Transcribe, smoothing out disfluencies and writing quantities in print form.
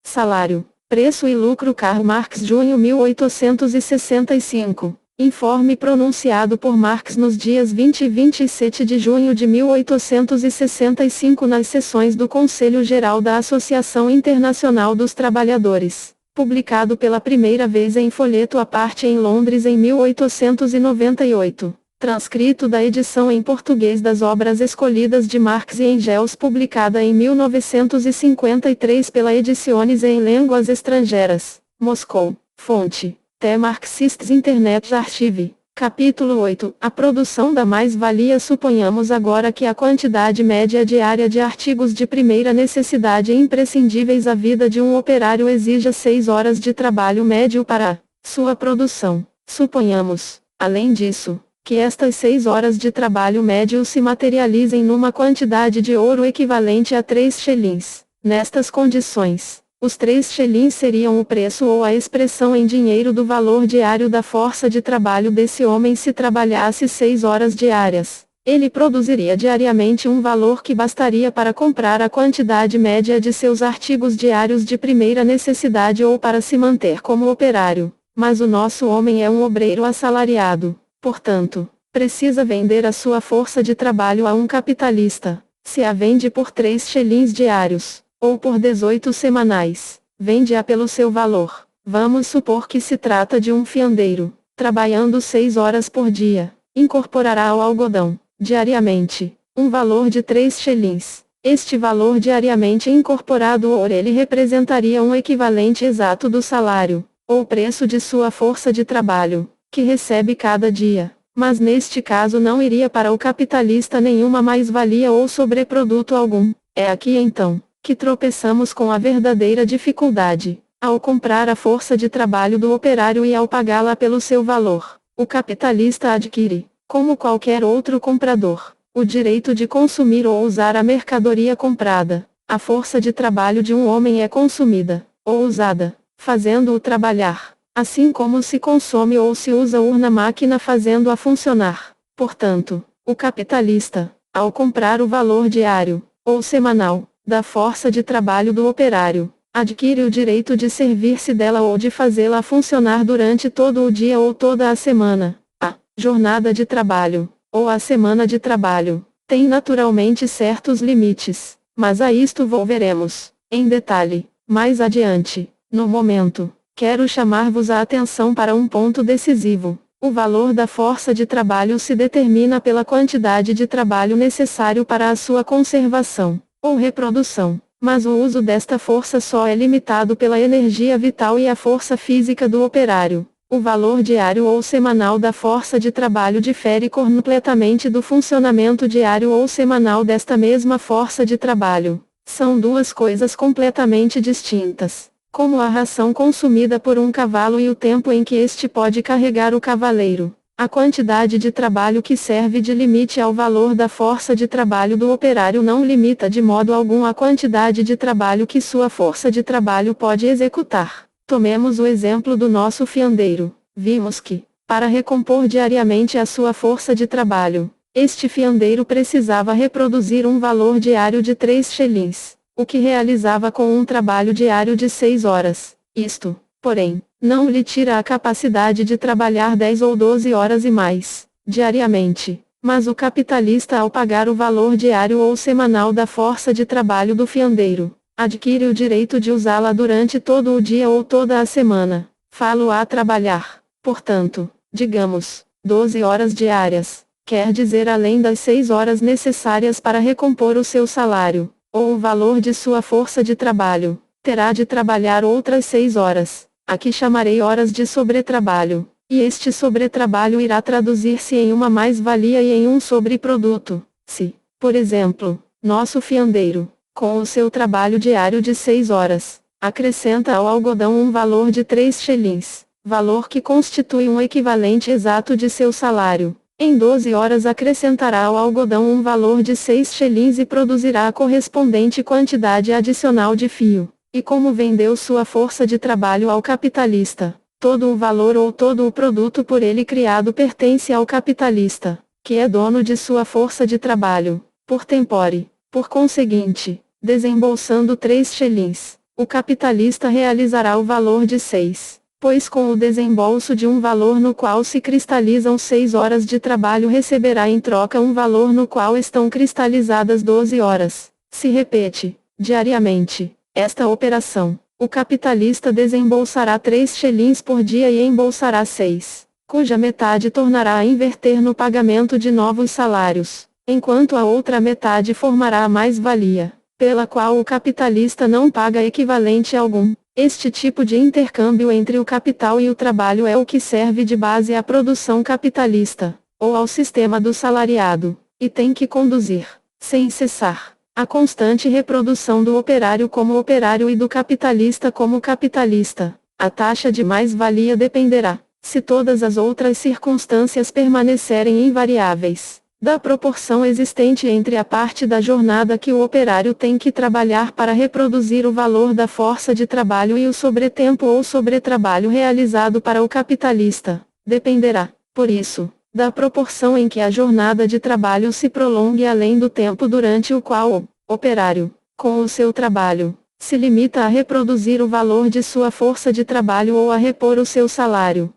Salário, preço e lucro Karl Marx junho 1865. Informe pronunciado por Marx nos dias 20 e 27 de junho de 1865 nas sessões do Conselho Geral da Associação Internacional dos Trabalhadores. Publicado pela primeira vez em folheto à parte em Londres em 1898. Transcrito da edição em português das obras escolhidas de Marx e Engels publicada em 1953 pela Ediciones em Línguas Estrangeiras, Moscou. Fonte: The Marxists Internet Archive. Capítulo 8. A produção da mais-valia. Suponhamos agora que a quantidade média diária de artigos de primeira necessidade imprescindíveis à vida de um operário exija 6 horas de trabalho médio para sua produção. Suponhamos, além disso, que estas 6 horas de trabalho médio se materializem numa quantidade de ouro equivalente a 3 shillings. Nestas condições, os 3 shillings seriam o preço ou a expressão em dinheiro do valor diário da força de trabalho desse homem se trabalhasse 6 horas diárias. Ele produziria diariamente um valor que bastaria para comprar a quantidade média de seus artigos diários de primeira necessidade ou para se manter como operário. Mas o nosso homem é um obreiro assalariado. Portanto, precisa vender a sua força de trabalho a um capitalista. Se a vende por 3 shillings diários, ou por 18 semanais, vende-a pelo seu valor. Vamos supor que se trata de um fiandeiro, trabalhando 6 horas por dia. Incorporará ao algodão, diariamente, um valor de 3 shillings. Este valor diariamente incorporado por ele representaria um equivalente exato do salário, ou preço de sua força de trabalho, que recebe cada dia. Mas neste caso não iria para o capitalista nenhuma mais-valia ou sobreproduto algum. É aqui então que tropeçamos com a verdadeira dificuldade. Ao comprar a força de trabalho do operário e ao pagá-la pelo seu valor, o capitalista adquire, como qualquer outro comprador, o direito de consumir ou usar a mercadoria comprada. A força de trabalho de um homem é consumida, ou usada, fazendo-o trabalhar, assim como se consome ou se usa urna máquina fazendo-a funcionar. Portanto, o capitalista, ao comprar o valor diário, ou semanal, da força de trabalho do operário, adquire o direito de servir-se dela ou de fazê-la funcionar durante todo o dia ou toda a semana. A jornada de trabalho, ou a semana de trabalho, tem naturalmente certos limites, mas a isto volveremos, em detalhe, mais adiante. No momento, quero chamar-vos a atenção para um ponto decisivo. O valor da força de trabalho se determina pela quantidade de trabalho necessário para a sua conservação, ou reprodução, mas o uso desta força só é limitado pela energia vital e a força física do operário. O valor diário ou semanal da força de trabalho difere completamente do funcionamento diário ou semanal desta mesma força de trabalho. São duas coisas completamente distintas, como a ração consumida por um cavalo e o tempo em que este pode carregar o cavaleiro. A quantidade de trabalho que serve de limite ao valor da força de trabalho do operário não limita de modo algum a quantidade de trabalho que sua força de trabalho pode executar. Tomemos o exemplo do nosso fiandeiro. Vimos que, para recompor diariamente a sua força de trabalho, este fiandeiro precisava reproduzir um valor diário de 3 shillings, o que realizava com um trabalho diário de 6 horas. Isto, porém, não lhe tira a capacidade de trabalhar 10 ou 12 horas e mais, diariamente. Mas o capitalista, ao pagar o valor diário ou semanal da força de trabalho do fiandeiro, adquire o direito de usá-la durante todo o dia ou toda a semana. Falo-a a trabalhar, portanto, digamos, 12 horas diárias, quer dizer além das 6 horas necessárias para recompor o seu salário, ou o valor de sua força de trabalho, terá de trabalhar outras 6 horas. Aqui chamarei horas de sobretrabalho, e este sobretrabalho irá traduzir-se em uma mais-valia e em um sobreproduto. Se, por exemplo, nosso fiandeiro, com o seu trabalho diário de 6 horas, acrescenta ao algodão um valor de 3 shillings, valor que constitui um equivalente exato de seu salário, em 12 horas acrescentará ao algodão um valor de 6 shillings e produzirá a correspondente quantidade adicional de fio. E como vendeu sua força de trabalho ao capitalista, todo o valor ou todo o produto por ele criado pertence ao capitalista, que é dono de sua força de trabalho, por tempore. Por conseguinte, desembolsando 3 shillings, o capitalista realizará o valor de 6, pois com o desembolso de um valor no qual se cristalizam 6 horas de trabalho receberá em troca um valor no qual estão cristalizadas 12 horas. Se repete, diariamente, esta operação, o capitalista desembolsará 3 xelins por dia e embolsará 6, cuja metade tornará a inverter no pagamento de novos salários, enquanto a outra metade formará a mais-valia, pela qual o capitalista não paga equivalente algum. Este tipo de intercâmbio entre o capital e o trabalho é o que serve de base à produção capitalista, ou ao sistema do salariado, e tem que conduzir, sem cessar, a constante reprodução do operário como operário e do capitalista como capitalista. A taxa de mais-valia dependerá, se todas as outras circunstâncias permanecerem invariáveis, da proporção existente entre a parte da jornada que o operário tem que trabalhar para reproduzir o valor da força de trabalho e o sobretempo ou sobretrabalho realizado para o capitalista. Dependerá, por isso, da proporção em que a jornada de trabalho se prolongue além do tempo durante o qual o operário, com o seu trabalho, se limita a reproduzir o valor de sua força de trabalho ou a repor o seu salário.